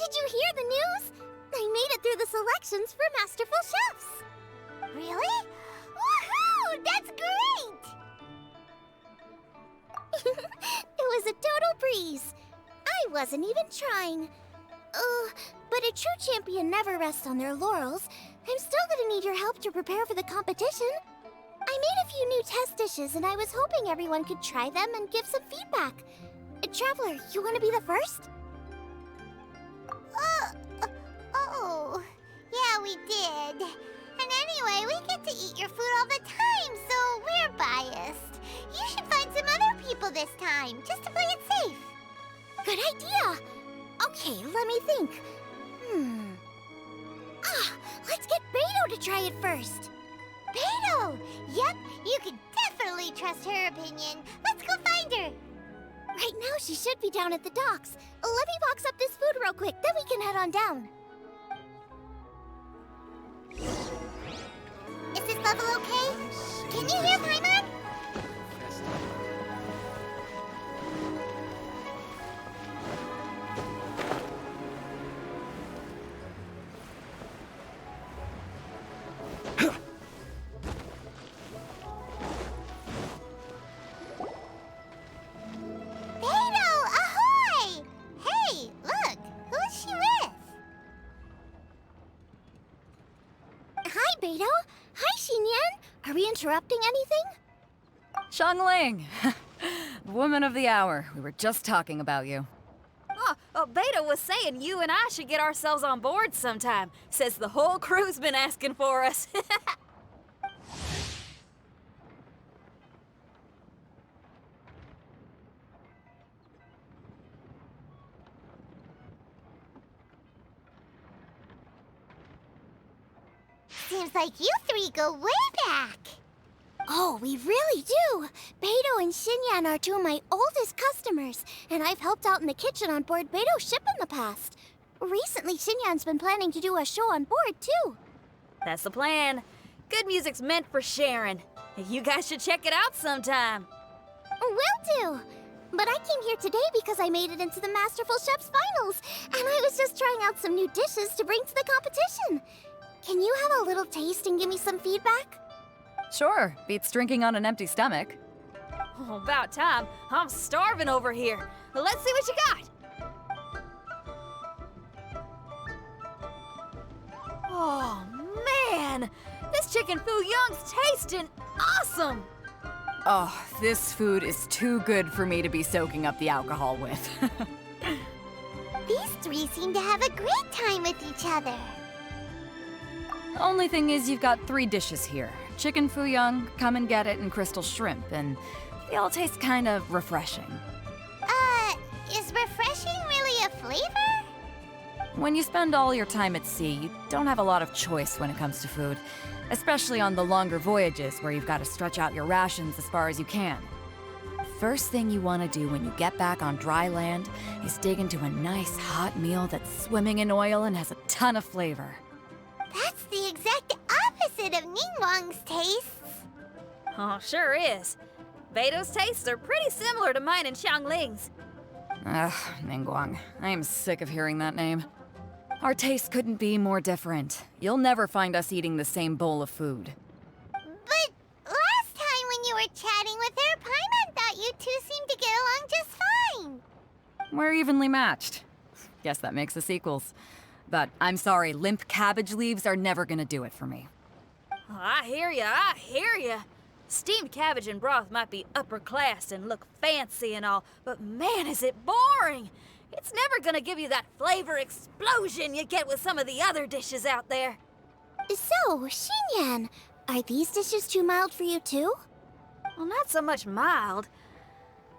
Did you hear the news? I made it through the selections for Masterful Chefs. Really? Woohoo! That's great! It was a total breeze. I wasn't even trying. But a true champion never rests on their laurels. I'm still gonna need your help to prepare for the competition. I made a few new test dishes, and I was hoping everyone could try them and give some feedback. Traveler, you want to be the first? Oh, yeah, we did. And anyway, we get to eat your food all the time, so we're biased. You should find some other people this time, just to play it safe. Good idea. Okay, let me think. Let's get Beto to try it first. Beto! Yep, you can definitely trust her opinion. Let's go find her. Right now, she should be down at the docks. Let me box up this food real quick, then we can head on down. Is this level okay? Can you hear Paimon? Beto? Hi, Xinyan. Are we interrupting anything? Xiangling! Woman of the hour. We were just talking about you. Beto was saying you and I should get ourselves on board sometime. Says the whole crew's been asking for us. Seems like you three go way back. Oh, we really do. Beto and Xinyan are two of my oldest customers, and I've helped out in the kitchen on board Beto's ship in the past. Recently, Xinyan's been planning to do a show on board, too. That's the plan. Good music's meant for sharing. You guys should check it out sometime. Will do. But I came here today because I made it into the Masterful Chef's finals, and I was just trying out some new dishes to bring to the competition. Can you have a little taste and give me some feedback? Sure, beats drinking on an empty stomach. Oh, about time. I'm starving over here. Let's see what you got. Oh, man! This chicken foo young's tasting awesome! Oh, this food is too good for me to be soaking up the alcohol with. These three seem to have a great time with each other. Only thing is you've got 3 dishes here. Chicken foo young, come and get it, and crystal shrimp, and they all taste kind of refreshing. Is refreshing really a flavor? When you spend all your time at sea, you don't have a lot of choice when it comes to food, especially on the longer voyages where you've got to stretch out your rations as far as you can. First thing you want to do when you get back on dry land is dig into a nice hot meal that's swimming in oil and has a ton of flavor. That's the exact opposite of Ningguang's tastes. Oh, sure is. Beto's tastes are pretty similar to mine and Xiangling's. Ugh, Ningguang. I am sick of hearing that name. Our tastes couldn't be more different. You'll never find us eating the same bowl of food. But last time when you were chatting with her, Paimon thought you two seemed to get along just fine. We're evenly matched. Guess that makes us equals. But I'm sorry, limp cabbage leaves are never gonna do it for me. Oh, I hear ya. Steamed cabbage and broth might be upper class and look fancy and all, but man, is it boring! It's never gonna give you that flavor explosion you get with some of the other dishes out there. So, Xinyan, are these dishes too mild for you too? Well, not so much mild.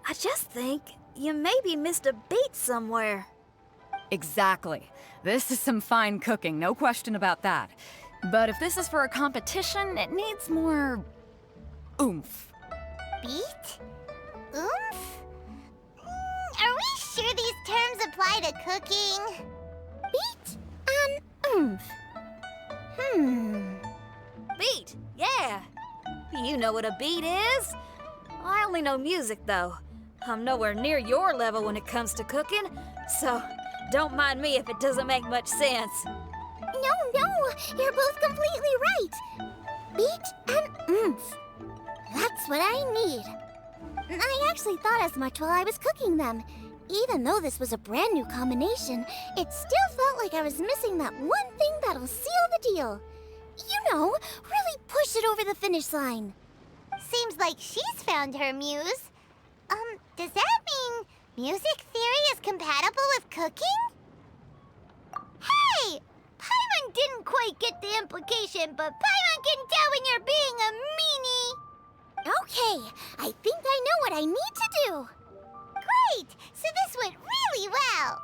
I just think you maybe missed a beat somewhere. Exactly. This is some fine cooking, no question about that. But if this is for a competition, it needs more oomph. Beat? Oomph? Are we sure these terms apply to cooking? Beat and oomph. Beat, yeah. You know what a beat is. I only know music, though. I'm nowhere near your level when it comes to cooking, so Don't mind me if it doesn't make much sense. No, you're both completely right. Beat and oomph. That's what I need. I actually thought as much while I was cooking them. Even though this was a brand new combination, it still felt like I was missing that one thing that'll seal the deal. You know, really push it over the finish line. Seems like she's found her muse. Does that mean music theory is compatible with cooking? Hey! Paimon didn't quite get the implication, but Paimon can tell when you're being a meanie. Okay, I think I know what I need to do. Great! So this went really well.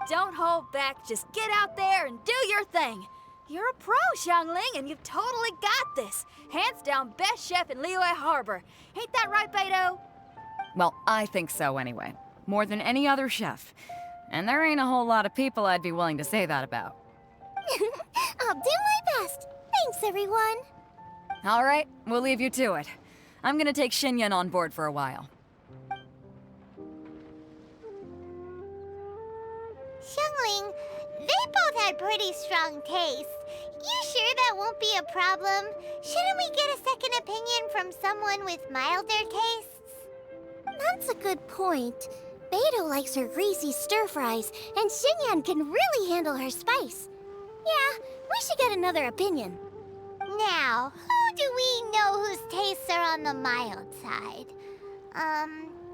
Don't hold back, just get out there and do your thing. You're a pro, Xiangling, and you've totally got this. Hands down best chef in Liyue Harbor. Ain't that right, Beto? Well, I think so anyway. More than any other chef. And there ain't a whole lot of people I'd be willing to say that about. I'll do my best. Thanks, everyone. All right, we'll leave you to it. I'm gonna take Xinyan on board for a while. Xiangling, they both had pretty strong tastes. You sure that won't be a problem? Shouldn't we get a second opinion from someone with milder tastes? That's a good point. Beto likes her greasy stir-fries, and Xinyan can really handle her spice. Yeah, we should get another opinion. Now, who do we know whose tastes are on the mild side?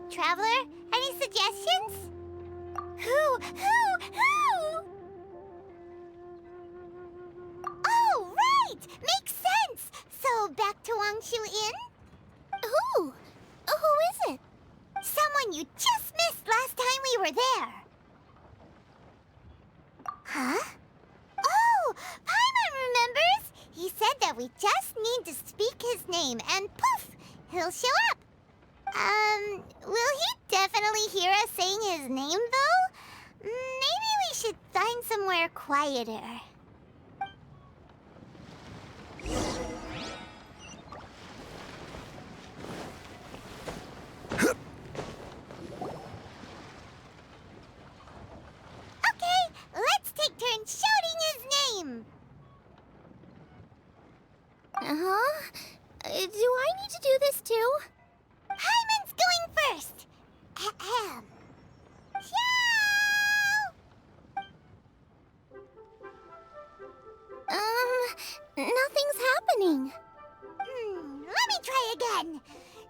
Traveler, any suggestions? Who? Oh, right! Makes sense! So, back to Wangshu Inn? Who? Who is it? Someone you just missed last time we were there. Huh? Oh, Paimon remembers! He said that we just need to speak his name and poof, he'll show up. Will he definitely hear us saying his name though? Maybe we should find somewhere quieter. Okay, let's take turns shouting his name. Uh-huh. Do I need to do this too? Hyman's going first. Ahem. Xiao! Nothing's happening. Let me try again.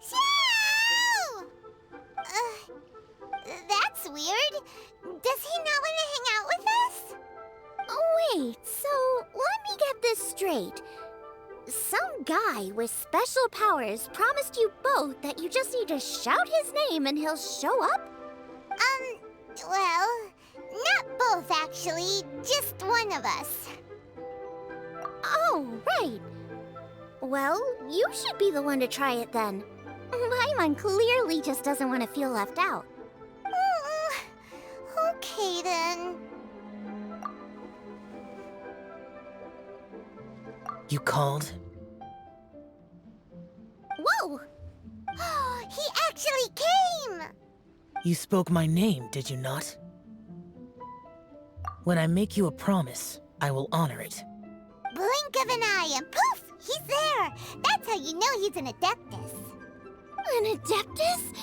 Xiao! That's weird. Does he not want to hang out with us? Oh, wait, so let me get this straight. Some guy with special powers promised you both that you just need to shout his name and he'll show up? Well, not both actually, just one of us. Oh, right. Well, you should be the one to try it then. Paimon clearly just doesn't want to feel left out. Okay then. You called? Whoa! He actually came! You spoke my name, did you not? When I make you a promise, I will honor it. Blink of an eye and poof! He's there! That's how you know he's an Adeptus. An Adeptus?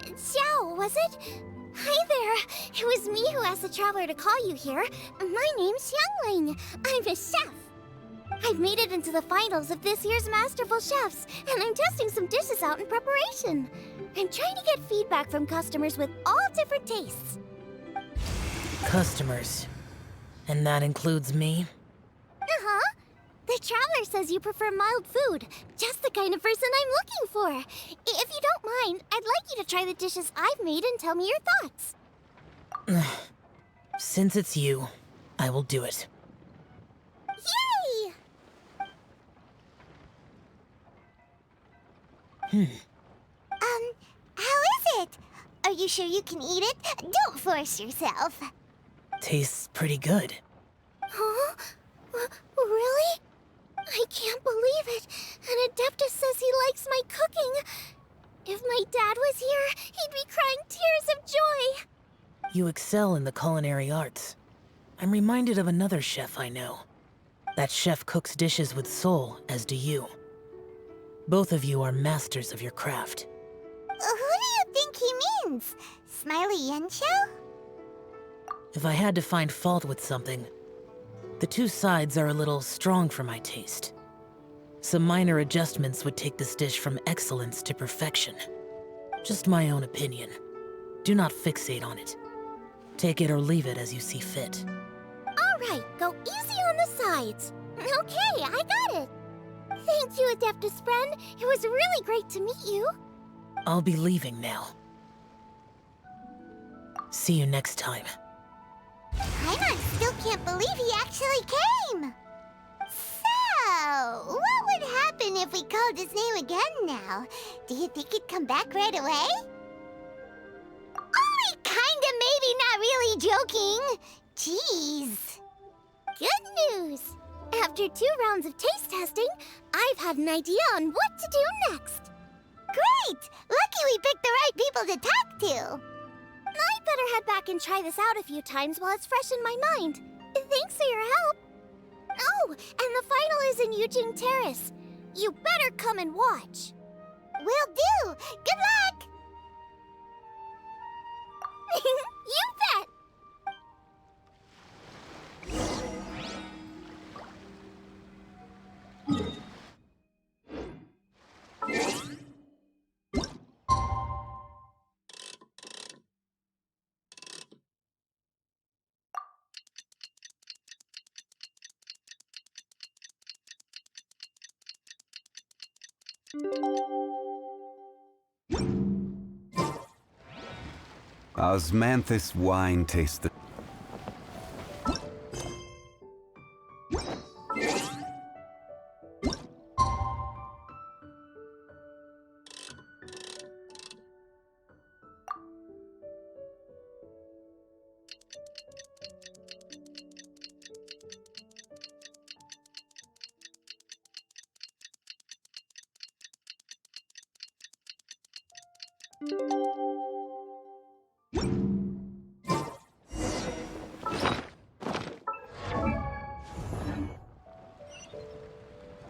Xiao, was it? Hi there. It was me who asked the Traveler to call you here. My name's Xiangling. I'm a chef. I've made it into the finals of this year's Masterful Chefs, and I'm testing some dishes out in preparation. I'm trying to get feedback from customers with all different tastes. Customers. And that includes me? Uh-huh. The Traveler says you prefer mild food, just the kind of person I'm looking for. If you don't mind, I'd like you to try the dishes I've made and tell me your thoughts. Since it's you, I will do it. Yay! How is it? Are you sure you can eat it? Don't force yourself. Tastes pretty good. Huh? Really? I can't believe it. An Adeptus says he likes my cooking. If my dad was here, he'd be crying tears of joy. You excel in the culinary arts. I'm reminded of another chef I know. That chef cooks dishes with soul, as do you. Both of you are masters of your craft. Who do you think he means? Smiley Yensho? If I had to find fault with something, the two sides are a little strong for my taste. Some minor adjustments would take this dish from excellence to perfection. Just my own opinion. Do not fixate on it. Take it or leave it as you see fit. Alright, go easy on the sides. Okay, I got it. Thank you, Adeptus friend. It was really great to meet you. I'll be leaving now. See you next time. Paimon still can't believe he actually came! So, what would happen if we called his name again now? Do you think he'd come back right away? Only kinda, maybe not really joking. Jeez. Good news! After 2 rounds of taste testing, I've had an idea on what to do next. Great! Lucky we picked the right people to talk to. I'd better head back and try this out a few times while it's fresh in my mind. Thanks for your help. Oh, and the final is in Eugene Terrace. You better come and watch. Will do. Good luck! You bet! Osmanthus wine taste the...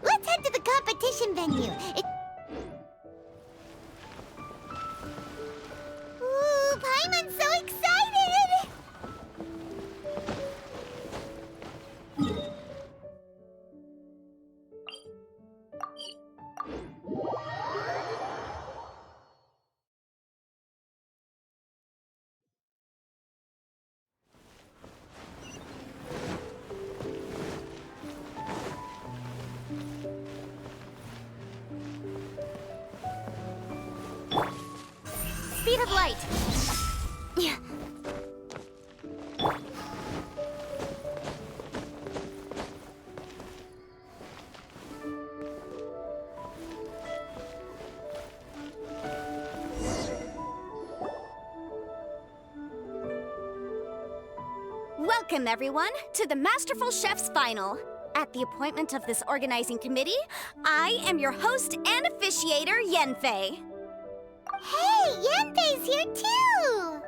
Let's head to the competition venue. Ooh, Paimon's so excited! Speed of light. Yeah. Welcome, everyone, to the Masterful Chef's Final. At the appointment of this organizing committee, I am your host and officiator, Yenfei. Hey, Yanfei's here too!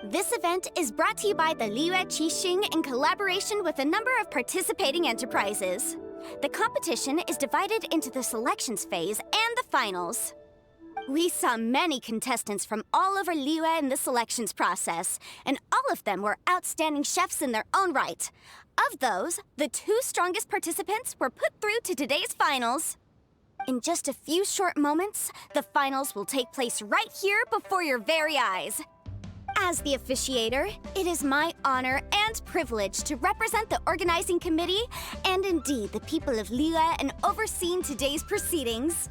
This event is brought to you by the Liyue Qixing in collaboration with a number of participating enterprises. The competition is divided into the selections phase and the finals. We saw many contestants from all over Liyue in the selections process, and all of them were outstanding chefs in their own right. Of those, the 2 strongest participants were put through to today's finals. In just a few short moments, the finals will take place right here before your very eyes. As the officiator, it is my honor and privilege to represent the organizing committee and indeed the people of Liyue in overseeing today's proceedings.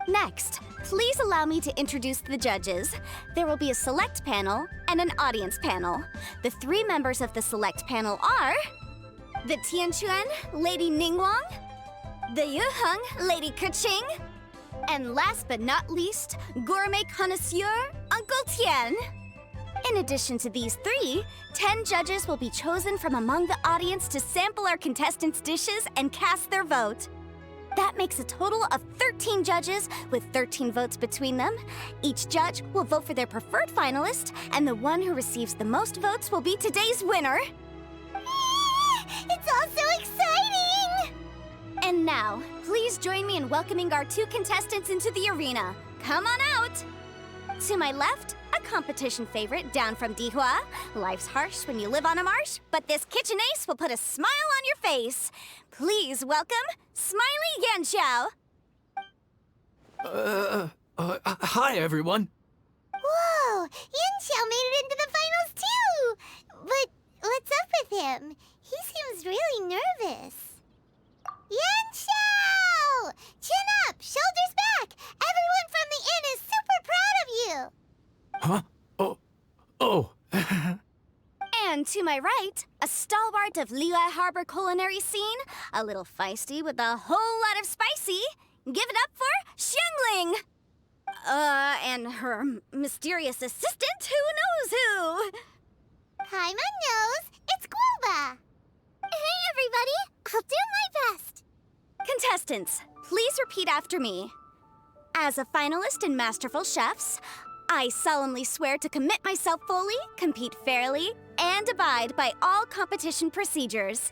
Next, please allow me to introduce the judges. There will be a select panel and an audience panel. The 3 members of the select panel are the Tianquan, Lady Ningguang, the Yuheng, Lady Keqing, and last but not least, gourmet connoisseur, Uncle Tian. In addition to these 3, 10 judges will be chosen from among the audience to sample our contestants' dishes and cast their vote. That makes a total of 13 judges with 13 votes between them. Each judge will vote for their preferred finalist, and the one who receives the most votes will be today's winner. It's all so exciting! And now, please join me in welcoming our 2 contestants into the arena. Come on out! To my left, a competition favorite down from Dihua. Life's harsh when you live on a marsh, but this kitchen ace will put a smile on your face. Please welcome Smiley Yanxiao. Hi, everyone. Whoa! Yanxiao made it into the finals too! But what's up with him? He seems really nervous. Yanxiao! Chin up! Shoulders back! Everyone from the inn is super proud of you! Huh? Oh. And to my right, a stalwart of Liyue Harbor culinary scene, a little feisty with a whole lot of spicy. Give it up for Xiangling! And her mysterious assistant, who knows who? Hi, my nose! It's Guoba! Hey, everybody! I'll do my best! Contestants, please repeat after me. As a finalist in Masterful Chefs, I solemnly swear to commit myself fully, compete fairly, and abide by all competition procedures.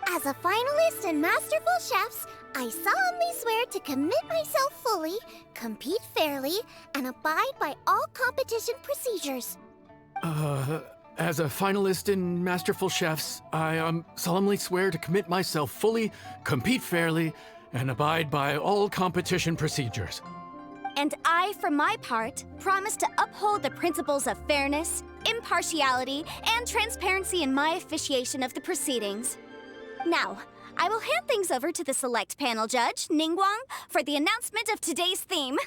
As a finalist in Masterful Chefs, I solemnly swear to commit myself fully, compete fairly, and abide by all competition procedures. As a finalist in Masterful Chefs, I solemnly swear to commit myself fully, compete fairly, and abide by all competition procedures. And I, for my part, promise to uphold the principles of fairness, impartiality, and transparency in my officiation of the proceedings. Now, I will hand things over to the select panel judge, Ningguang, for the announcement of today's theme.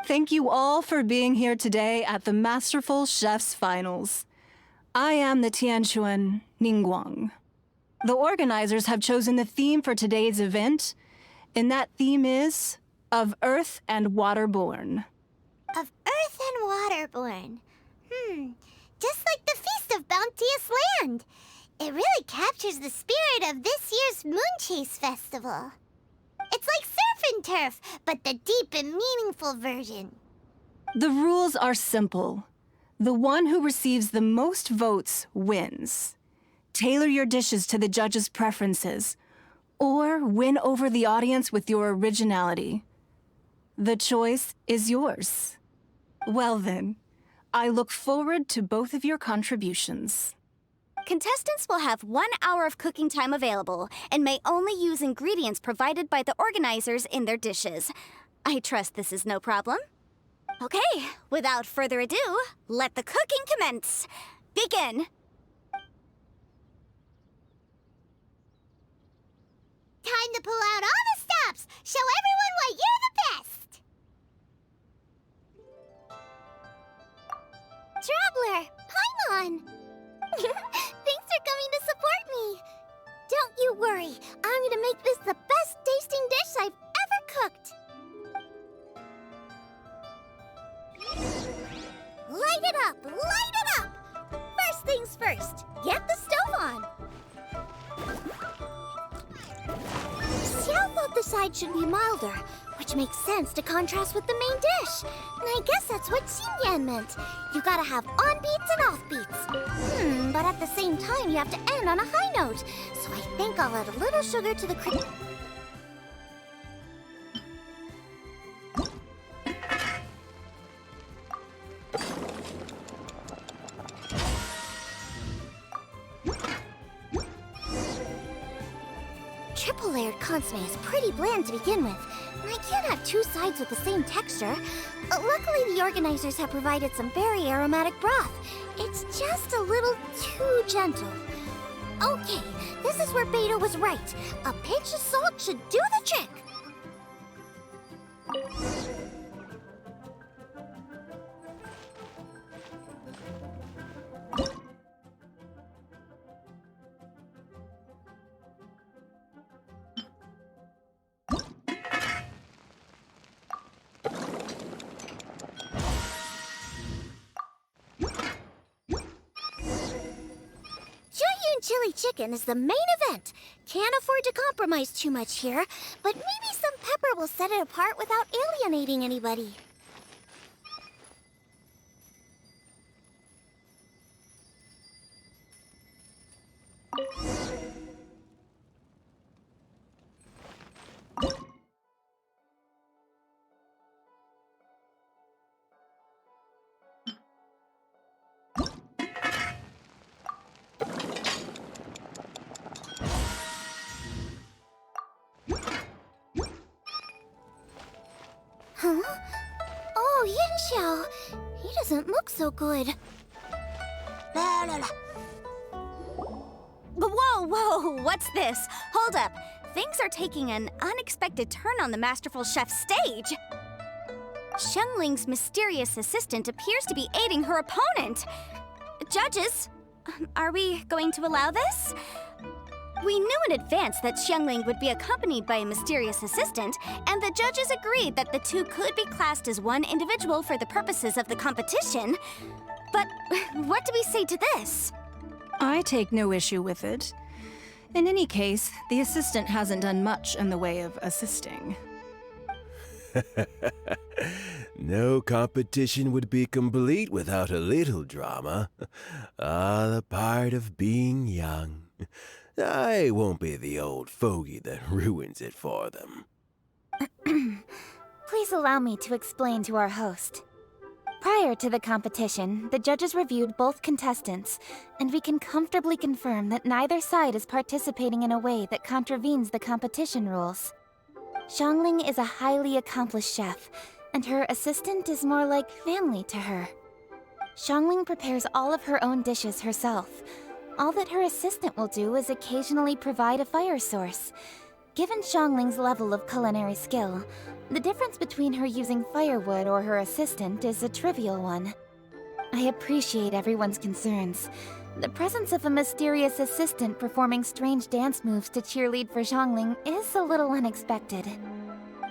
Thank you all for being here today at the Masterful Chefs Finals. I am the Tianquan Ningguang. The organizers have chosen the theme for today's event, and that theme is Of Earth and Waterborn. Of Earth and Waterborn. Just like the Feast of Bounteous Land. It really captures the spirit of this year's Moonchase Festival. It's like surf and turf, but the deep and meaningful version. The rules are simple. The one who receives the most votes wins. Tailor your dishes to the judges' preferences, or win over the audience with your originality. The choice is yours. Well then, I look forward to both of your contributions. Contestants will have 1 hour of cooking time available and may only use ingredients provided by the organizers in their dishes. I trust this is no problem. Okay, without further ado, let the cooking commence. Begin! Time to pull out all the stops! Show everyone why you're the best! Traveler, Paimon! Thanks for coming to support me! Don't you worry, I'm gonna make this the best tasting dish I've ever cooked! Light it up! Light it up! First things first, get the stove on! Xiao thought the side should be milder, which makes sense to contrast with the main dish. And I guess that's what Xinyan meant. You gotta have on-beats and off-beats. But at the same time, you have to end on a high note. So I think I'll add a little sugar to the Triple-layered consomme is pretty bland to begin with, and I can't have 2 sides with the same texture. Luckily, the organizers have provided some very aromatic broth. It's just a little too gentle. Okay, this is where Beta was right. A pinch of salt should do the trick. chili chicken is the main event. Can't afford to compromise too much here, but maybe some pepper will set it apart without alienating anybody. Huh? Oh, Yin Xiao. He doesn't look so good. Whoa, what's this? Hold up. Things are taking an unexpected turn on the Masterful Chef's stage. Xiangling's mysterious assistant appears to be aiding her opponent. Judges, are we going to allow this? We knew in advance that Xiangling would be accompanied by a mysterious assistant, and the judges agreed that the two could be classed as one individual for the purposes of the competition. But what do we say to this? I take no issue with it. In any case, the assistant hasn't done much in the way of assisting. No competition would be complete without a little drama. All a part of being young. I won't be the old fogey that ruins it for them. Please allow me to explain to our host. Prior to the competition, the judges reviewed both contestants, and we can comfortably confirm that neither side is participating in a way that contravenes the competition rules. Xiangling is a highly accomplished chef, and her assistant is more like family to her. Xiangling prepares all of her own dishes herself. All that her assistant will do is occasionally provide a fire source. Given Xiangling's level of culinary skill, the difference between her using firewood or her assistant is a trivial one. I appreciate everyone's concerns. The presence of a mysterious assistant performing strange dance moves to cheerlead for Xiangling is a little unexpected.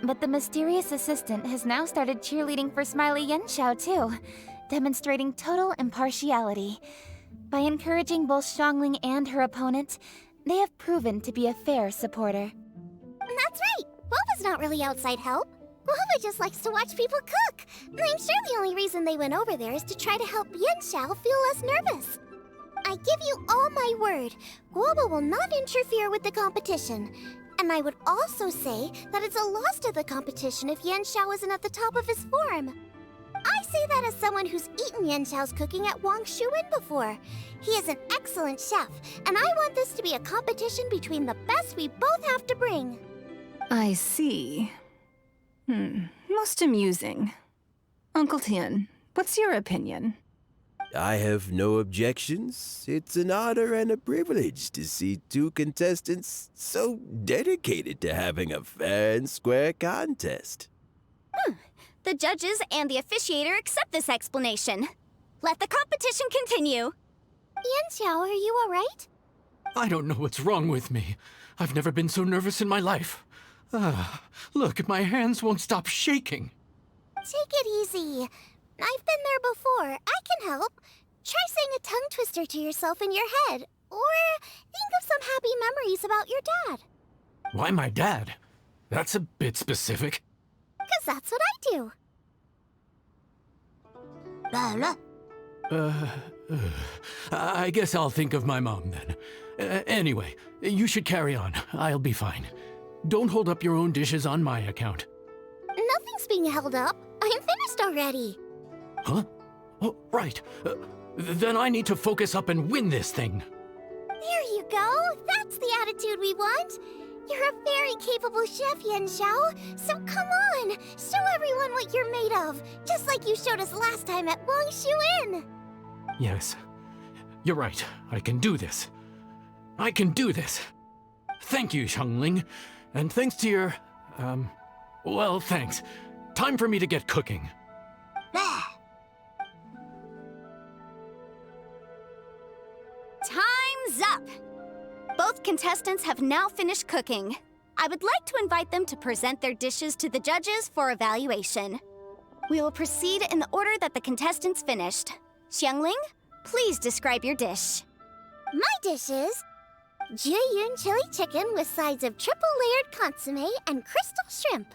But the mysterious assistant has now started cheerleading for Smiley Yenxiao too, demonstrating total impartiality. By encouraging both Xiangling and her opponent, they have proven to be a fair supporter. That's right! Boba's not really outside help. Boba just likes to watch people cook. I'm sure the only reason they went over there is to try to help Yenxiao feel less nervous. I give you all my word, Guoba will not interfere with the competition. And I would also say that it's a loss to the competition if Yenxiao isn't at the top of his form. I say that as someone who's eaten Yenxiao's cooking at Wang Shuin before. He is an excellent chef, and I want this to be a competition between the best we both have to bring. I see. Most amusing. Uncle Tian, what's your opinion? I have no objections. It's an honor and a privilege to see two contestants so dedicated to having a fair and square contest. The judges and the officiator accept this explanation. Let the competition continue. Yenxiao, are you alright? I don't know what's wrong with me. I've never been so nervous in my life. Look, my hands won't stop shaking. Take it easy. I've been there before. I can help. Try saying a tongue twister to yourself in your head. Or think of some happy memories about your dad. Why my dad? That's a bit specific. 'Cause that's what I do. I guess I'll think of my mom then. Anyway, you should carry on. I'll be fine. Don't hold up your own dishes on my account. Nothing's being held up. I'm finished already. Huh? Oh, right. Then I need to focus up and win this thing. There you go. That's the attitude we want. You're a very capable chef, Yenxiao. So come on, show everyone what you're made of, just like you showed us last time at Wang Shuin. Yes, you're right. I can do this. I can do this. Thank you, Xiangling. And thanks to your, well, thanks. Time for me to get cooking. Time's up! Both contestants have now finished cooking. I would like to invite them to present their dishes to the judges for evaluation. We will proceed in the order that the contestants finished. Xiangling, please describe your dish. My dish is Juyun chili chicken with sides of triple-layered consomme and crystal shrimp.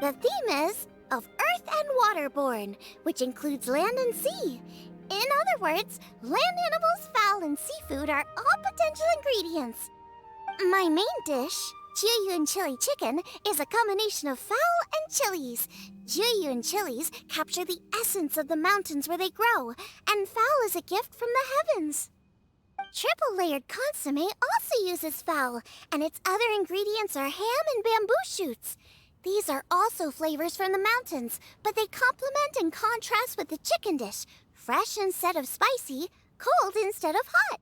The theme is of earth and waterborne, which includes land and sea. In other words, land animals, fowl, and seafood are all potential ingredients. My main dish, Juyun chili chicken, is a combination of fowl and chilies. Juyun chilies capture the essence of the mountains where they grow, and fowl is a gift from the heavens. Triple-layered consomme also uses fowl, and its other ingredients are ham and bamboo shoots. These are also flavors from the mountains, but they complement and contrast with the chicken dish, fresh instead of spicy, cold instead of hot.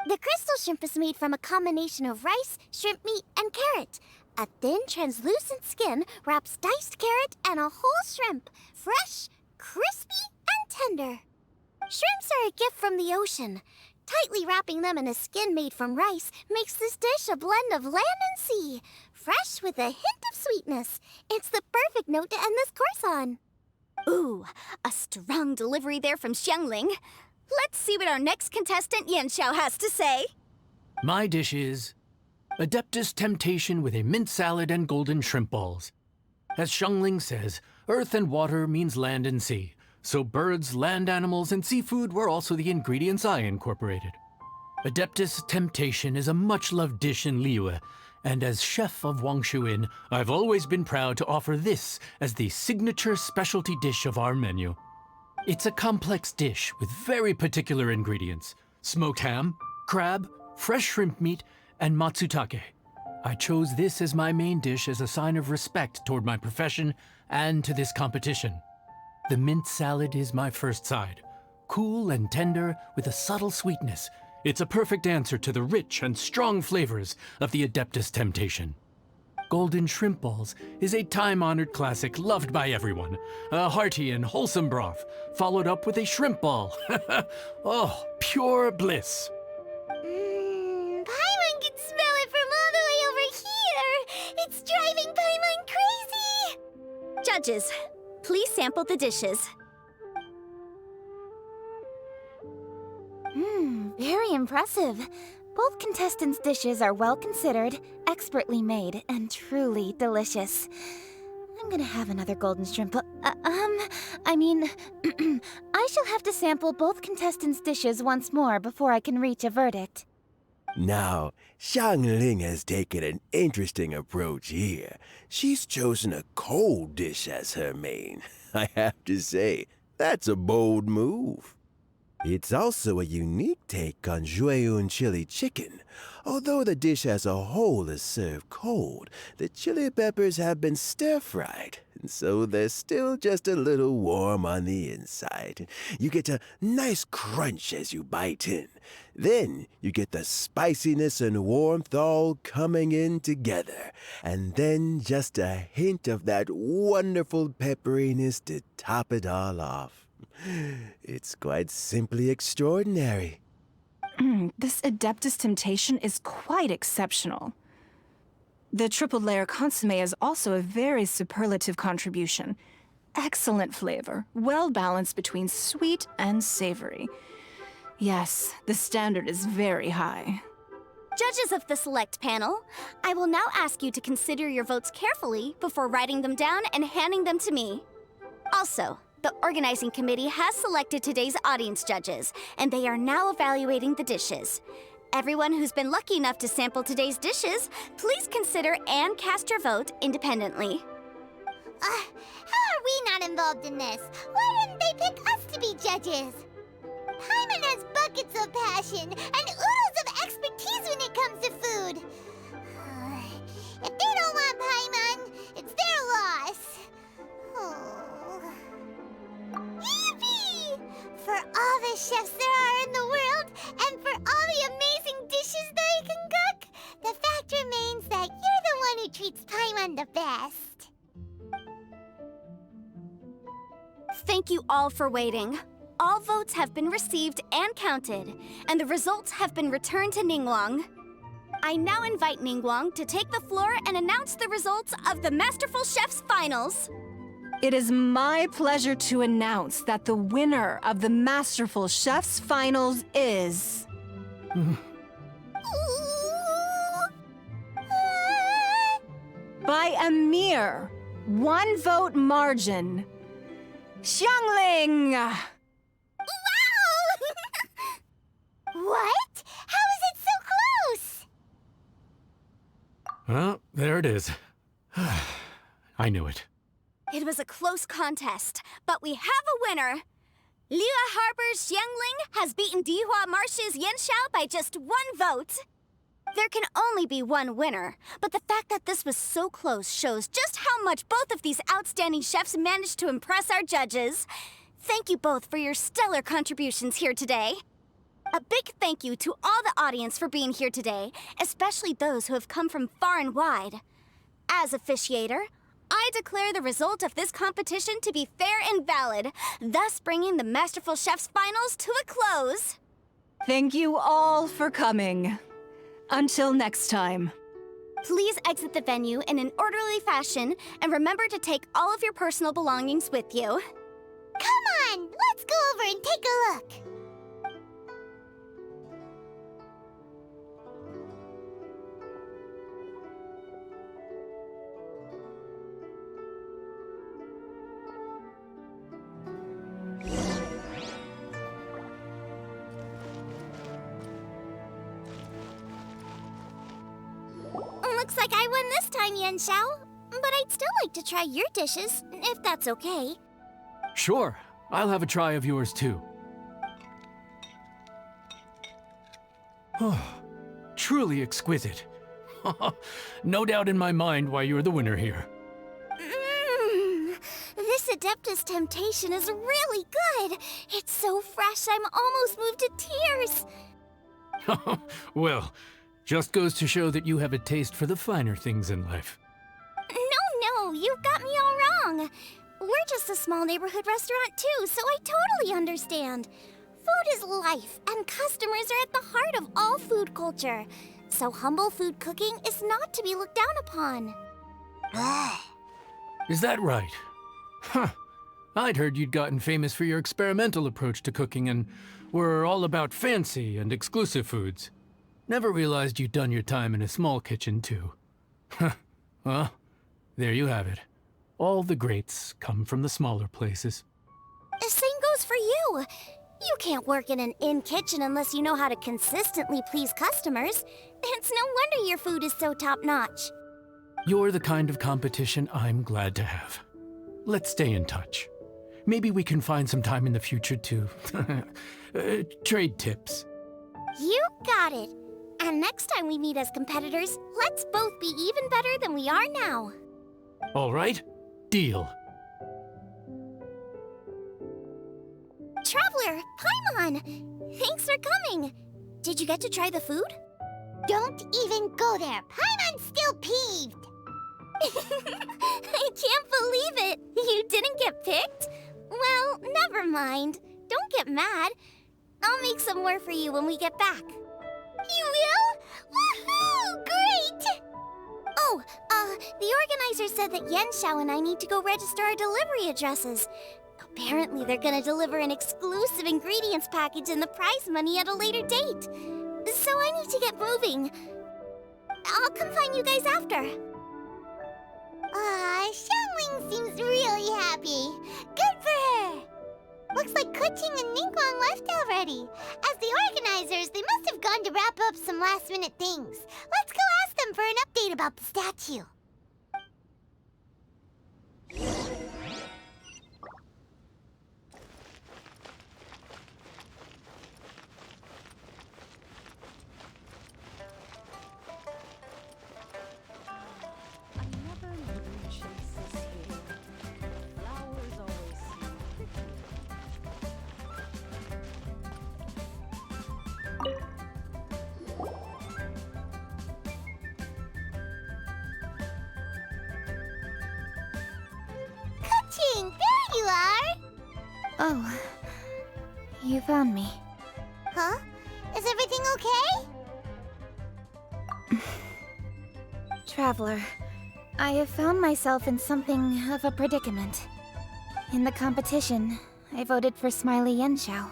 The crystal shrimp is made from a combination of rice, shrimp meat, and carrot. A thin, translucent skin wraps diced carrot and a whole shrimp, fresh, crispy, and tender. Shrimps are a gift from the ocean. Tightly wrapping them in a skin made from rice makes this dish a blend of land and sea, fresh with a hint of sweetness. It's the perfect note to end this course on. Ooh, a strong delivery there from Xiangling. Let's see what our next contestant Yanxiao has to say. My dish is Adeptus Temptation with a mint salad and golden shrimp balls. As Xiangling says, earth and water means land and sea. So birds, land animals, and seafood were also the ingredients I incorporated. Adeptus Temptation is a much-loved dish in Liyue, and as chef of Wangshu Inn, I've always been proud to offer this as the signature specialty dish of our menu. It's a complex dish with very particular ingredients: smoked ham, crab, fresh shrimp meat, and matsutake. I chose this as my main dish as a sign of respect toward my profession and to this competition. The mint salad is my first side. Cool and tender with a subtle sweetness, it's a perfect answer to the rich and strong flavors of the Adeptus Temptation. Golden shrimp balls is a time-honored classic loved by everyone. A hearty and wholesome broth, followed up with a shrimp ball. Oh, pure bliss. Paimon can smell it from all the way over here. It's driving Paimon crazy. Judges, please sample the dishes. Very impressive. Both contestants' dishes are well considered, expertly made, and truly delicious. I'm gonna have another golden shrimp. I shall have to sample both contestants' dishes once more before I can reach a verdict. Now, Xiangling has taken an interesting approach here. She's chosen a cold dish as her main. I have to say, that's a bold move. It's also a unique take on Juyun chili chicken. Although the dish as a whole is served cold, the chili peppers have been stir-fried, and so they're still just a little warm on the inside. You get a nice crunch as you bite in. Then you get the spiciness and warmth all coming in together, and then just a hint of that wonderful pepperiness to top it all off. It's quite simply extraordinary. This Adeptus Temptation is quite exceptional. The triple-layer consomme is also a very superlative contribution. Excellent flavor, well balanced between sweet and savory. Yes, the standard is very high. Judges of the select panel, I will now ask you to consider your votes carefully before writing them down and handing them to me. Also, the organizing committee has selected today's audience judges, and they are now evaluating the dishes. Everyone who's been lucky enough to sample today's dishes, please consider and cast your vote independently. How are we not involved in this? Why didn't they pick us to be judges? Paimon has buckets of passion and oodles of expertise when it comes to food. If they don't want Paimon, it's their loss. Yippee! For all the chefs there are in the world, and for all the amazing dishes they can cook, the fact remains that you're the one who treats Paimon the best. Thank you all for waiting. All votes have been received and counted, and the results have been returned to Ningguang. I now invite Ningguang to take the floor and announce the results of the Masterful Chef's Finals. It is my pleasure to announce that the winner of the Masterful Chef's Finals is... Ooh, by a mere 1 vote margin. Xiangling! Wow! What? How is it so close? Well, there it is. I knew it. It was a close contest, but we have a winner. Liyue Harbor's Xiangling has beaten Dihua Marsh's Yanxiao by just 1 vote. There can only be one winner, but the fact that this was so close shows just how much both of these outstanding chefs managed to impress our judges. Thank you both for your stellar contributions here today. A big thank you to all the audience for being here today, especially those who have come from far and wide. As officiator, I declare the result of this competition to be fair and valid, thus bringing the Masterful Chefs Finals to a close. Thank you all for coming. Until next time. Please exit the venue in an orderly fashion, and remember to take all of your personal belongings with you. Come on, let's go over and take a look. Looks like I won this time, Yanxiao. But I'd still like to try your dishes, if that's okay. Sure, I'll have a try of yours too. Truly exquisite. No doubt in my mind why you're the winner here. This Adeptus Temptation is really good. It's so fresh, I'm almost moved to tears. Well, just goes to show that you have a taste for the finer things in life. No, you've got me all wrong. We're just a small neighborhood restaurant too, so I totally understand. Food is life, and customers are at the heart of all food culture. So humble food cooking is not to be looked down upon. Is that right? Huh. I'd heard you'd gotten famous for your experimental approach to cooking and were all about fancy and exclusive foods. Never realized you'd done your time in a small kitchen, too. Well, there you have it. All the greats come from the smaller places. The same goes for you. You can't work in an inn kitchen unless you know how to consistently please customers. It's no wonder your food is so top-notch. You're the kind of competition I'm glad to have. Let's stay in touch. Maybe we can find some time in the future to trade tips. You got it. And next time we meet as competitors, let's both be even better than we are now. All right, deal. Traveler, Paimon! Thanks for coming. Did you get to try the food? Don't even go there. Paimon's still peeved. I can't believe it. You didn't get picked? Well, never mind. Don't get mad. I'll make some more for you when we get back. You will? Woohoo! Great! Oh, the organizer said that Yanxiao and I need to go register our delivery addresses. Apparently they're gonna deliver an exclusive ingredients package and the prize money at a later date. So I need to get moving. I'll come find you guys after. Xiangling seems really happy. Good for her. Looks like Kuching and Ningguang left already. As the organizers, they must have gone to wrap up some last-minute things. Let's go ask them for an update about the statue. Kuching, there you are! Oh, you found me. Huh? Is everything okay? Traveler, I have found myself in something of a predicament. In the competition, I voted for Smiley Yanxiao.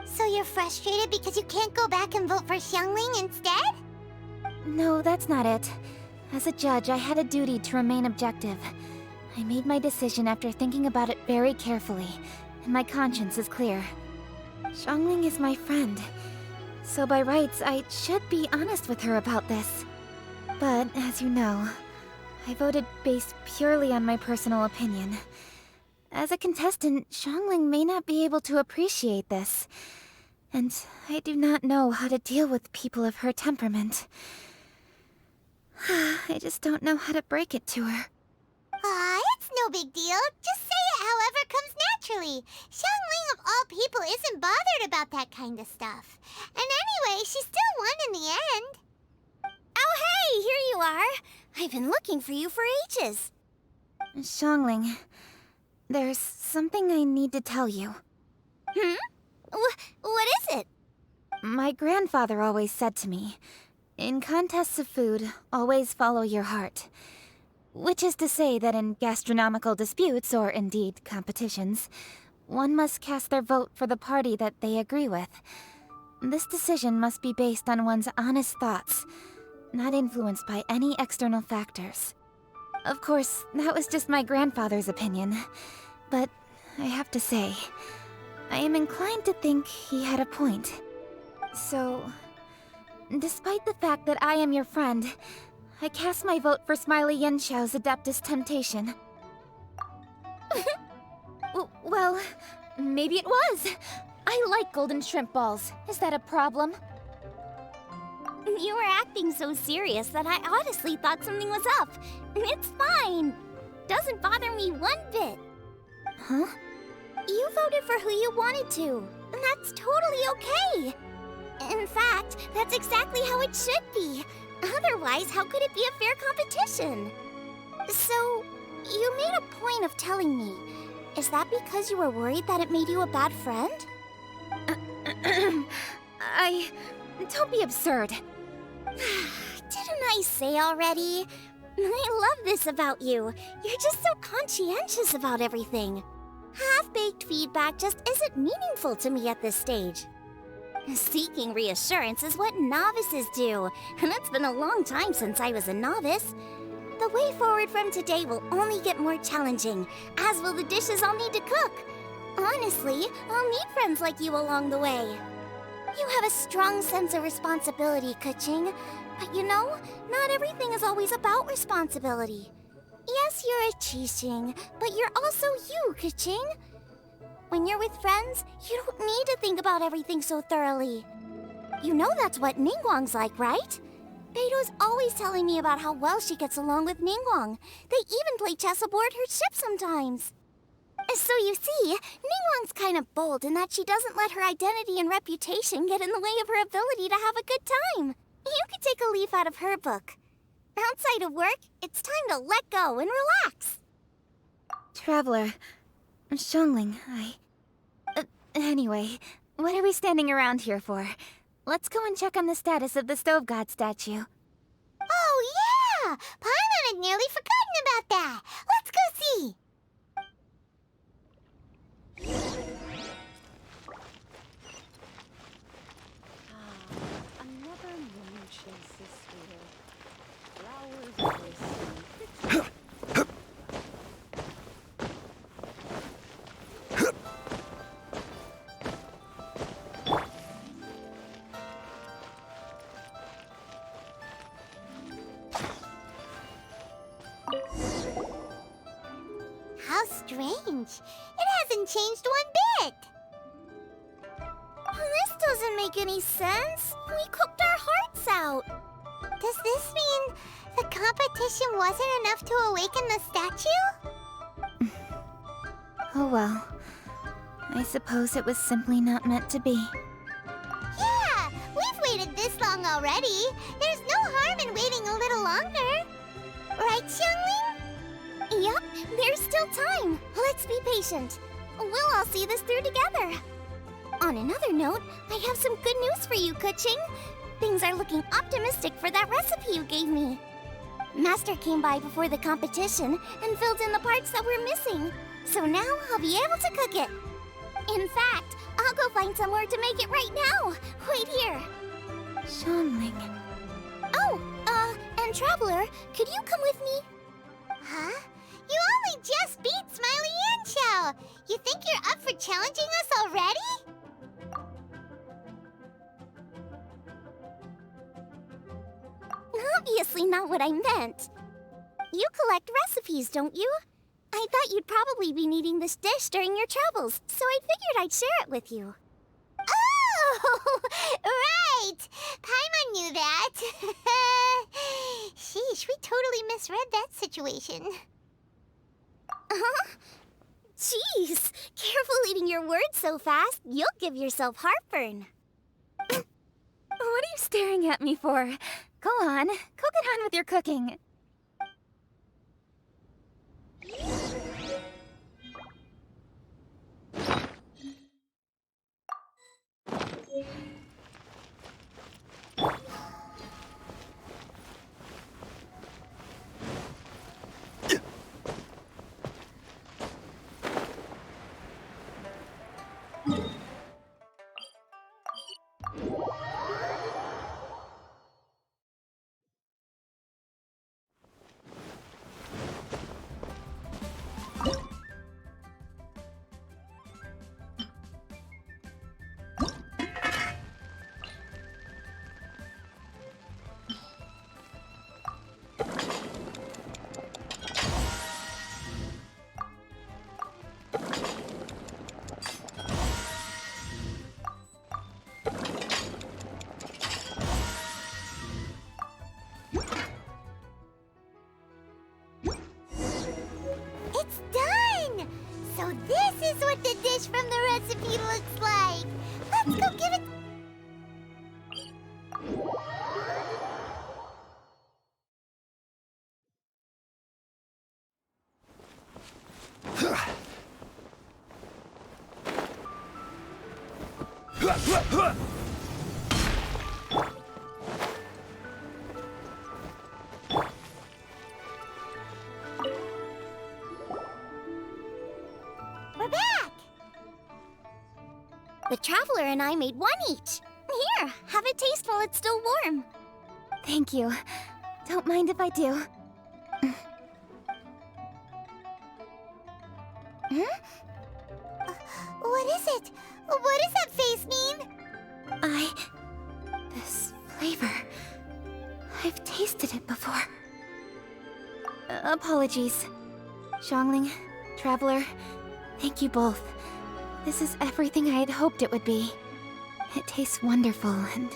So you're frustrated because you can't go back and vote for Xiangling instead? No, that's not it. As a judge, I had a duty to remain objective. I made my decision after thinking about it very carefully, and my conscience is clear. Xiangling is my friend, so by rights, I should be honest with her about this. But, as you know, I voted based purely on my personal opinion. As a contestant, Xiangling may not be able to appreciate this, and I do not know how to deal with people of her temperament. I just don't know how to break it to her. It's no big deal. Just say it however comes naturally. Xiangling of all people isn't bothered about that kind of stuff. And anyway, she still won in the end. Oh, hey, here you are. I've been looking for you for ages. Xiangling, there's something I need to tell you. What is it? My grandfather always said to me, in contests of food, always follow your heart. Which is to say that in gastronomical disputes, or indeed competitions, one must cast their vote for the party that they agree with. This decision must be based on one's honest thoughts, not influenced by any external factors. Of course, that was just my grandfather's opinion, but I have to say, I am inclined to think he had a point. So, despite the fact that I am your friend, I cast my vote for Smiley Yenxiao's Adeptus Temptation. Well, maybe it was. I like golden shrimp balls. Is that a problem? You were acting so serious that I honestly thought something was up. It's fine. Doesn't bother me one bit. Huh? You voted for who you wanted to, and that's totally okay. In fact, that's exactly how it should be. Otherwise, how could it be a fair competition? So, you made a point of telling me. Is that because you were worried that it made you a bad friend? Don't be absurd. Didn't I say already? I love this about you. You're just so conscientious about everything. Half-baked feedback just isn't meaningful to me at this stage. Seeking reassurance is what novices do, and it's been a long time since I was a novice. The way forward from today will only get more challenging, as will the dishes I'll need to cook. Honestly, I'll need friends like you along the way. You have a strong sense of responsibility, Keqing. But you know, not everything is always about responsibility. Yes, you're a Qixing, but you're also you, Keqing. When you're with friends, you don't need to think about everything so thoroughly. You know that's what Ningguang's like, right? Beido's always telling me about how well she gets along with Ningguang. They even play chess aboard her ship sometimes. So you see, Ningguang's kind of bold in that she doesn't let her identity and reputation get in the way of her ability to have a good time. You could take a leaf out of her book. Outside of work, it's time to let go and relax. Traveler, Xiangling, anyway, what are we standing around here for? Let's go and check on the status of the Stove God statue. Oh, yeah! Paimon had nearly forgotten about that. Let's go see. Another moon chases flowers glisten. How strange. It hasn't changed one bit. This doesn't make any sense. We cooked our hearts out. Does this mean the competition wasn't enough to awaken the statue? Oh well. I suppose it was simply not meant to be. Yeah, we've waited this long already. There's no harm in waiting a little longer. Right, Xiangling? Yep, there's still time. Let's be patient. We'll all see this through together. On another note, I have some good news for you, Keqing. Things are looking optimistic for that recipe you gave me. Master came by before the competition and filled in the parts that were missing. So now I'll be able to cook it. In fact, I'll go find somewhere to make it right now. Wait here. Xiangling. Oh, and Traveler, could you come with me? Huh? You only just beat Smiley and Chow. You think you're up for challenging us already? Obviously not what I meant. You collect recipes, don't you? I thought you'd probably be needing this dish during your travels, so I figured I'd share it with you. Oh, right! Paimon knew that. Sheesh, we totally misread that situation. Huh? Jeez, careful eating your words so fast. You'll give yourself heartburn. What are you staring at me for? Go on, go get on with your cooking. It's done! So this is what the dish from the recipe looks like. Let's go give it... We're back! The Traveler and I made one each. Here, have a taste while it's still warm. Thank you. Don't mind if I do. What is it? What does that face mean? This flavor... I've tasted it before. Apologies. Xiangling, Traveler, thank you both. This is everything I had hoped it would be. It tastes wonderful and...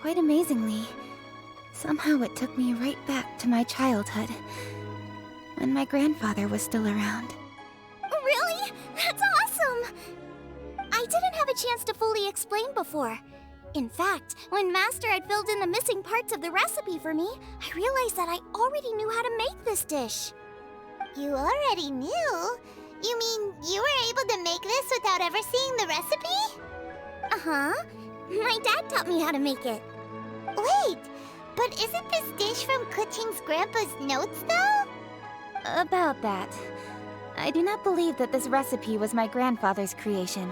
quite amazingly, somehow it took me right back to my childhood. When my grandfather was still around. Really? That's awesome! I didn't have a chance to fully explain before. In fact, when Master had filled in the missing parts of the recipe for me, I realized that I already knew how to make this dish. You already knew? You mean you were able to make this without ever seeing the recipe? Uh-huh. My dad taught me how to make it. Wait, but isn't this dish from Kuching's grandpa's notes, though? About that. I do not believe that this recipe was my grandfather's creation.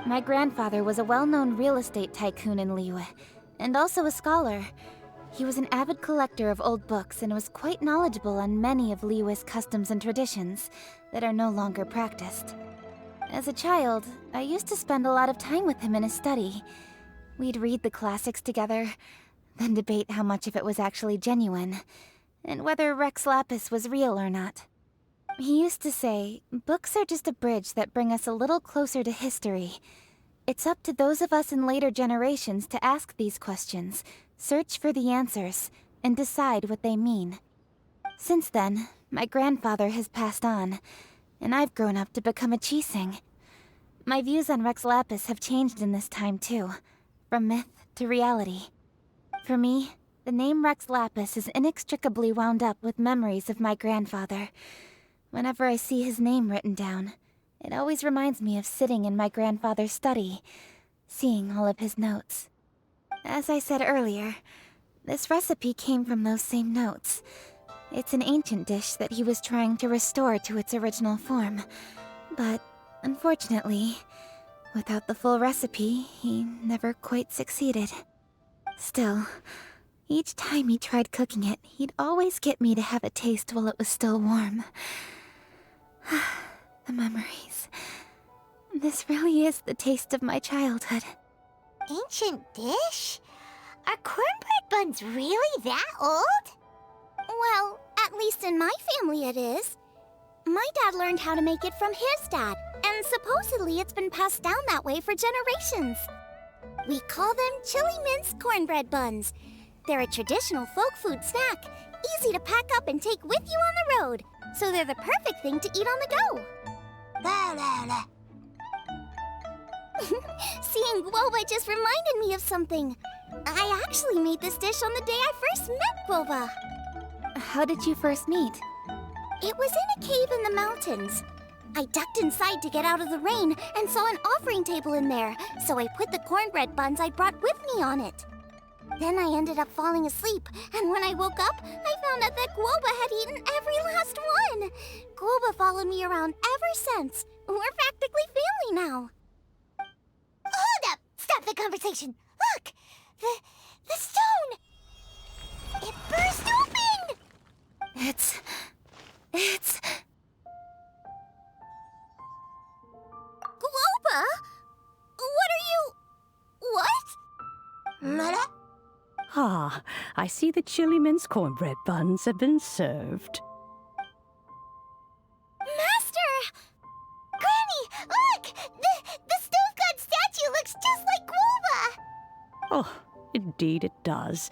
My grandfather was a well-known real estate tycoon in Liyue, and also a scholar. He was an avid collector of old books and was quite knowledgeable on many of Liyue's customs and traditions that are no longer practiced. As a child, I used to spend a lot of time with him in his study. We'd read the classics together, then debate how much of it was actually genuine, and whether Rex Lapis was real or not. He used to say, books are just a bridge that bring us a little closer to history. It's up to those of us in later generations to ask these questions, search for the answers, and decide what they mean. Since then, my grandfather has passed on, and I've grown up to become a Qixing. My views on Rex Lapis have changed in this time too, from myth to reality. For me, the name Rex Lapis is inextricably wound up with memories of my grandfather. Whenever I see his name written down, it always reminds me of sitting in my grandfather's study, seeing all of his notes. As I said earlier, this recipe came from those same notes. It's an ancient dish that he was trying to restore to its original form. But, unfortunately, without the full recipe, he never quite succeeded. Still, Each time he tried cooking it, he'd always get me to have a taste while it was still warm. The memories. This really is the taste of my childhood. Ancient dish? Are cornbread buns really that old? Well, at least in my family it is. My dad learned how to make it from his dad, and supposedly it's been passed down that way for generations. We call them chili mince cornbread buns. They're a traditional folk food snack, easy to pack up and take with you on the road, so they're the perfect thing to eat on the go. La la la. Seeing Guoba just reminded me of something. I actually made this dish on the day I first met Guoba. How did you first meet? It was in a cave in the mountains. I ducked inside to get out of the rain and saw an offering table in there, so I put the cornbread buns I brought with me on it. Then I ended up falling asleep, and when I woke up, I found out that Guoba had eaten every last one. Guoba followed me around ever since. We're practically family now. Hold up! Stop the conversation! Look! The stone! It burst open! It's... Guoba? What are you... What? Mother? Ah, I see the chili mince cornbread buns have been served. Master! Granny, look! The stone god statue looks just like Guoba! Oh, indeed it does.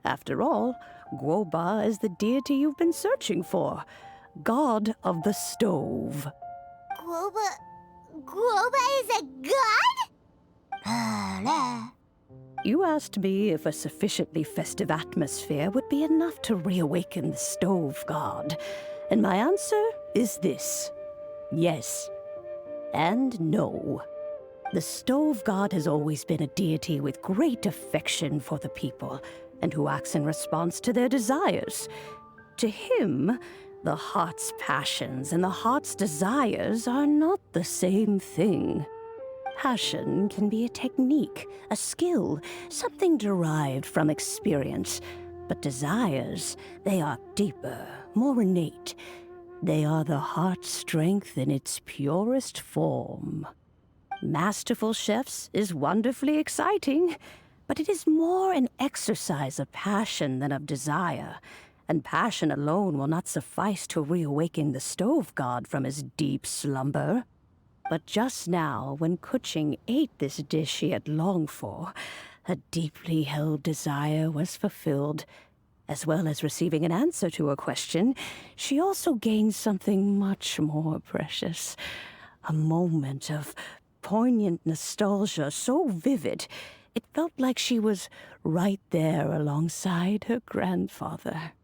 After all, Guoba is the deity you've been searching for, god of the stove. Guoba is a god? You asked me if a sufficiently festive atmosphere would be enough to reawaken the stove god, and my answer is this: yes and no. The stove god has always been a deity with great affection for the people, and who acts in response to their desires. To him, the heart's passions and the heart's desires are not the same thing. Passion can be a technique, a skill, something derived from experience. But desires, they are deeper, more innate. They are the heart's strength in its purest form. Masterful chefs is wonderfully exciting, but it is more an exercise of passion than of desire, and passion alone will not suffice to reawaken the stove god from his deep slumber. But just now, when Kuching ate this dish she had longed for, a deeply held desire was fulfilled. As well as receiving an answer to her question, she also gained something much more precious. A moment of poignant nostalgia so vivid, it felt like she was right there alongside her grandfather.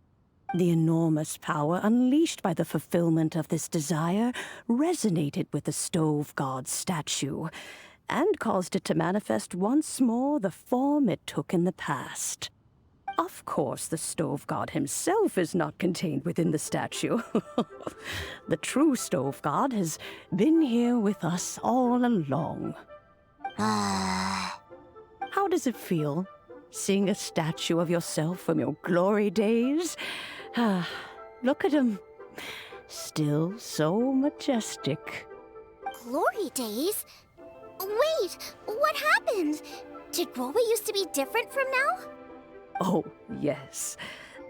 The enormous power unleashed by the fulfillment of this desire resonated with the stove god's statue, and caused it to manifest once more the form it took in the past. Of course, the stove god himself is not contained within the statue. The true stove god has been here with us all along. How does it feel, seeing a statue of yourself from your glory days? Look at him. Still so majestic. Glory days? Wait, what happened? Did Guoba used to be different from now? Oh, yes.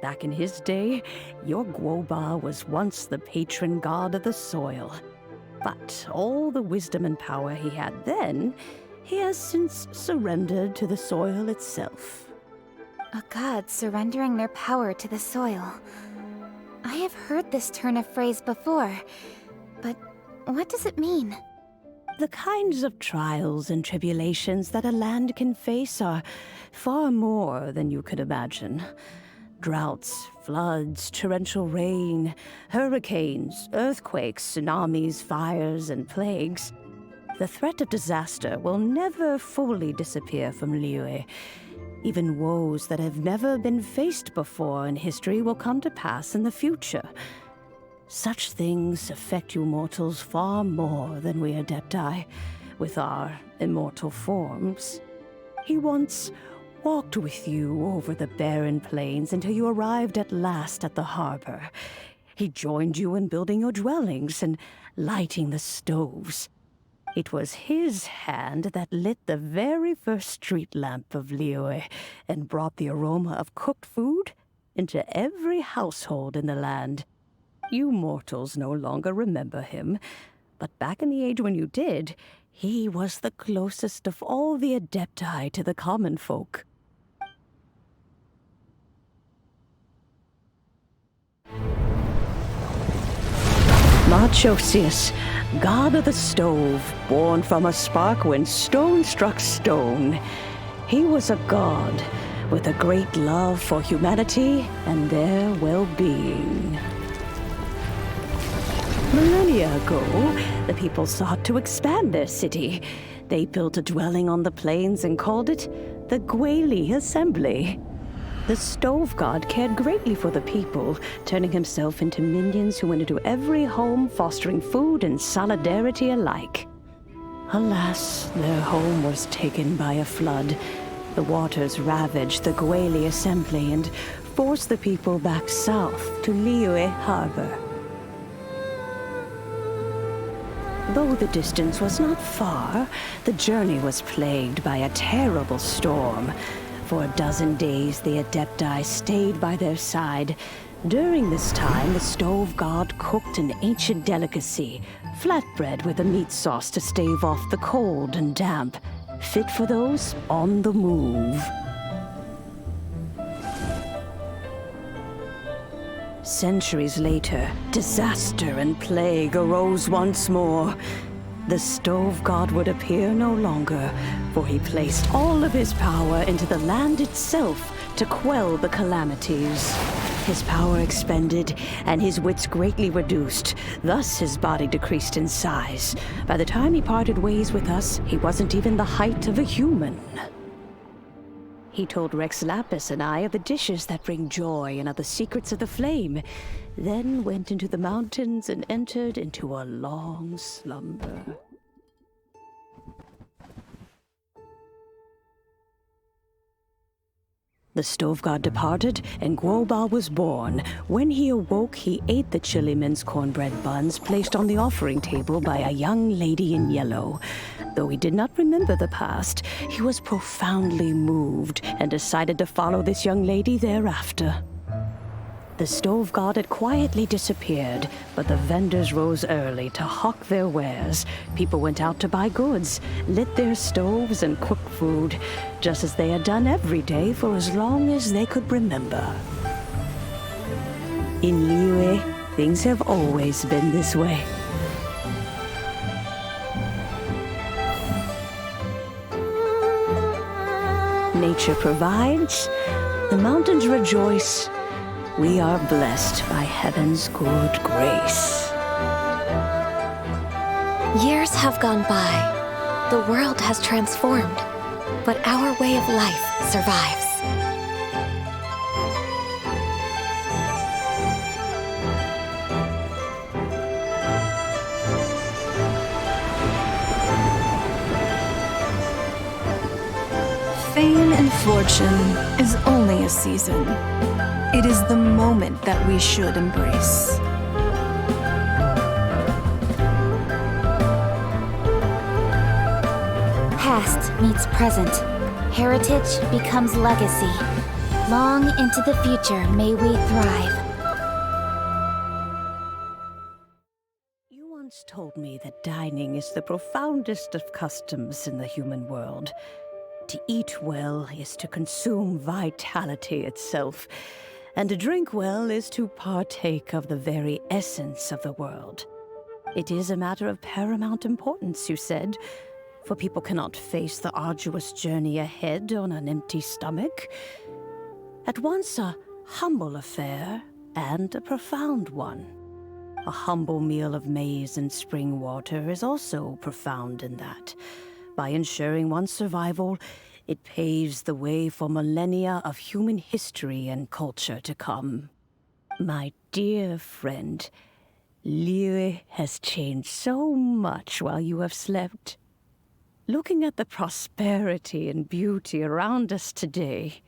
Back in his day, your Guoba was once the patron god of the soil. But all the wisdom and power he had then, he has since surrendered to the soil itself. A god surrendering their power to the soil. I have heard this turn of phrase before, but what does it mean? The kinds of trials and tribulations that a land can face are far more than you could imagine. Droughts, floods, torrential rain, hurricanes, earthquakes, tsunamis, fires, and plagues. The threat of disaster will never fully disappear from Liyue. Even woes that have never been faced before in history will come to pass in the future. Such things affect you mortals far more than we Adepti, with our immortal forms. He once walked with you over the barren plains until you arrived at last at the harbor. He joined you in building your dwellings and lighting the stoves. It was his hand that lit the very first street lamp of Liyue and brought the aroma of cooked food into every household in the land. You mortals no longer remember him, but back in the age when you did, he was the closest of all the Adepti to the common folk. Marchosius, god of the stove, born from a spark when stone struck stone. He was a god with a great love for humanity and their well-being. Millennia ago, the people sought to expand their city. They built a dwelling on the plains and called it the Gweli Assembly. The stove god cared greatly for the people, turning himself into minions who went into every home, fostering food and solidarity alike. Alas, their home was taken by a flood. The waters ravaged the Gweli Assembly and forced the people back south to Liyue Harbor. Though the distance was not far, the journey was plagued by a terrible storm. For a dozen days, the Adepti stayed by their side. During this time, the stove god cooked an ancient delicacy, flatbread with a meat sauce to stave off the cold and damp, fit for those on the move. Centuries later, disaster and plague arose once more. The stove god would appear no longer, for he placed all of his power into the land itself to quell the calamities. His power expended, and his wits greatly reduced. Thus his body decreased in size. By the time he parted ways with us, he wasn't even the height of a human. He told Rex Lapis and I of the dishes that bring joy and of the secrets of the flame, then went into the mountains and entered into a long slumber. The stove god departed, and Guobal was born. When he awoke, he ate the Chiliman's cornbread buns placed on the offering table by a young lady in yellow. Though he did not remember the past, he was profoundly moved and decided to follow this young lady thereafter. The stove god had quietly disappeared, but the vendors rose early to hawk their wares. People went out to buy goods, lit their stoves, and cooked food, just as they had done every day for as long as they could remember. In Liyue, things have always been this way. Nature provides, the mountains rejoice. We are blessed by heaven's good grace. Years have gone by. The world has transformed, but our way of life survives. Fame and fortune is only a season. It is the moment that we should embrace. Past meets present. Heritage becomes legacy. Long into the future may we thrive. You once told me that dining is the profoundest of customs in the human world. To eat well is to consume vitality itself, and to drink well is to partake of the very essence of the world. It is a matter of paramount importance, you said, for people cannot face the arduous journey ahead on an empty stomach. At once a humble affair and a profound one. A humble meal of maize and spring water is also profound in that. By ensuring one's survival, it paves the way for millennia of human history and culture to come. My dear friend, Liyue has changed so much while you have slept. looking at the prosperity and beauty around us today,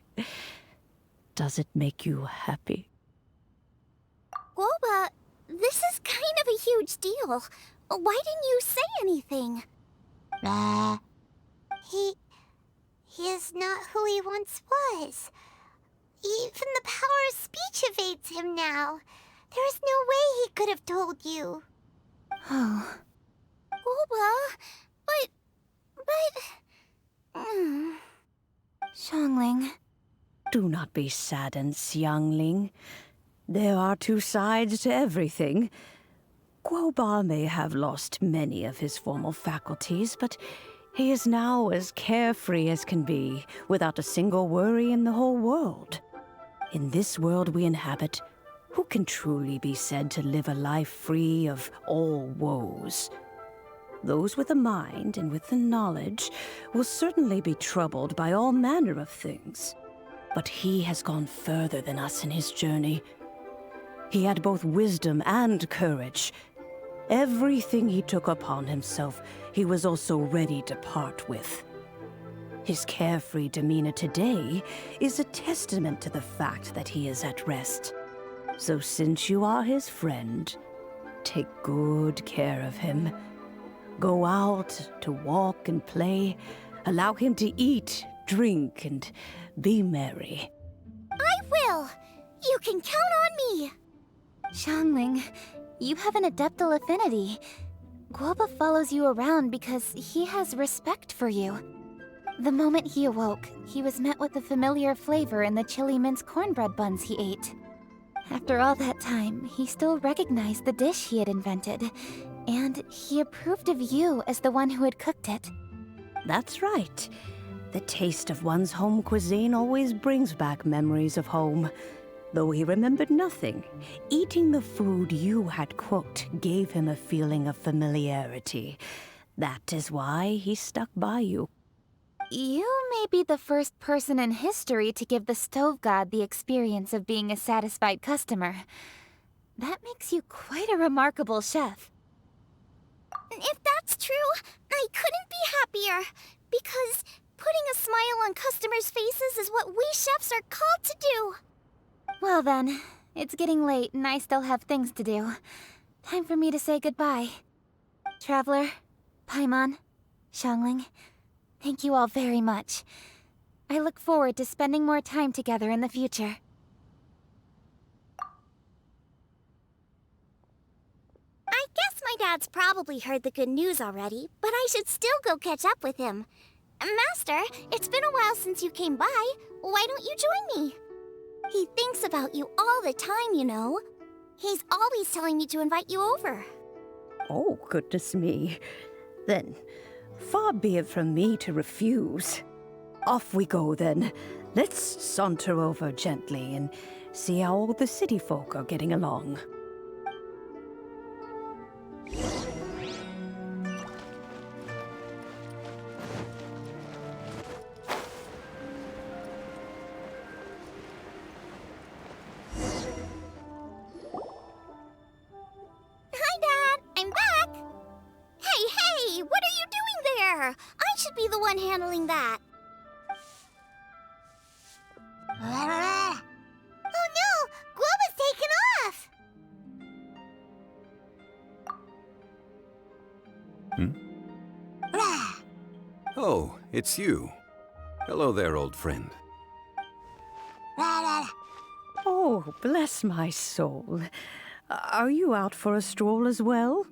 does it make you happy? Guoba, this is kind of a huge deal. Why didn't you say anything? He is not who he once was. Even the power of speech evades him now. There is no way he could have told you. Oh. Guoba, but... Xiangling. Do not be saddened, Xiangling. There are two sides to everything. Guoba may have lost many of his formal faculties, but he is now as carefree as can be, without a single worry in the whole world. In this world we inhabit, who can truly be said to live a life free of all woes? Those with a mind and with the knowledge will certainly be troubled by all manner of things. But he has gone further than us in his journey. He had both wisdom and courage. Everything he took upon himself, he was also ready to part with. His carefree demeanor today is a testament to the fact that he is at rest. So since you are his friend, take good care of him. Go out to walk and play. Allow him to eat, drink, and be merry. I will! You can count on me! Xiangling, you have an adeptal affinity. Guoba follows you around because he has respect for you. The moment he awoke, he was met with the familiar flavor in the chili mince cornbread buns he ate. After all that time, he still recognized the dish he had invented, and he approved of you as the one who had cooked it. That's right. The taste of one's home cuisine always brings back memories of home. Though he remembered nothing, eating the food you had cooked gave him a feeling of familiarity. That is why he stuck by you. You may be the first person in history to give the stove god the experience of being a satisfied customer. That makes you quite a remarkable chef. If that's true, I couldn't be happier. Because putting a smile on customers' faces is what we chefs are called to do. Well then, it's getting late and I still have things to do. Time for me to say goodbye. Traveler, Paimon, Xiangling, thank you all very much. I look forward to spending more time together in the future. I guess my dad's probably heard the good news already, but I should still go catch up with him. Master, it's been a while since you came by. Why don't you join me? He thinks about you all the time, you know. He's always telling me to invite you over. Oh, goodness me. Then, far be it from me to refuse. Off we go, then. Let's saunter over gently and see how all the city folk are getting along. Hi, Dad. I'm back. Hey, what are you doing there? I should be the one handling that. Oh no! Guoba's taken off! Oh, it's you. Hello there, old friend. Oh, bless my soul. Are you out for a stroll as well?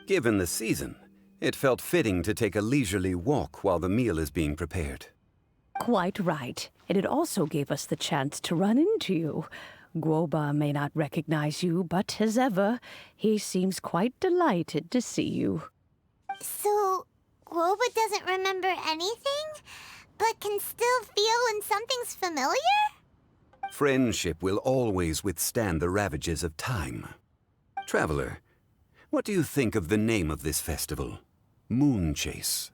Given the season, it felt fitting to take a leisurely walk while the meal is being prepared. Quite right. And it also gave us the chance to run into you. Guoba may not recognize you, but as ever, he seems quite delighted to see you. So, Guoba doesn't remember anything, but can still feel when something's familiar? Friendship will always withstand the ravages of time. Traveler, what do you think of the name of this festival? Moon Chase.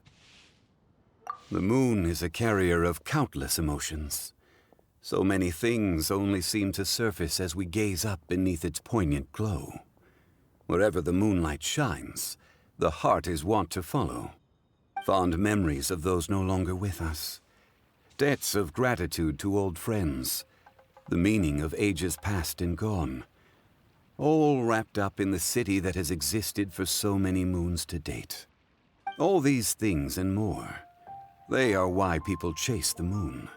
The moon is a carrier of countless emotions. So many things only seem to surface as we gaze up beneath its poignant glow. Wherever the moonlight shines, the heart is wont to follow. Fond memories of those no longer with us. Debts of gratitude to old friends. The meaning of ages past and gone. All wrapped up in the city that has existed for so many moons to date. All these things and more. They are why people chase the moon.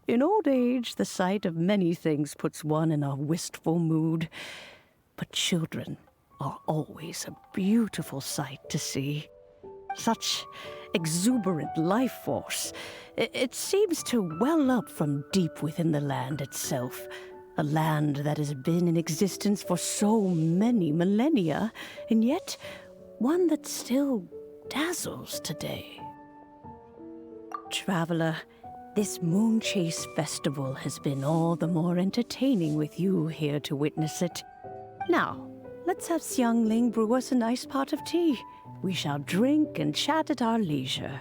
In old age, the sight of many things puts one in a wistful mood. But children are always a beautiful sight to see. Such exuberant life force. It seems to well up from deep within the land itself. A land that has been in existence for so many millennia, and yet one that still dazzles today. Traveler, this Moonchase Festival has been all the more entertaining with you here to witness it. Now, let's have Xiangling brew us a nice pot of tea. We shall drink and chat at our leisure.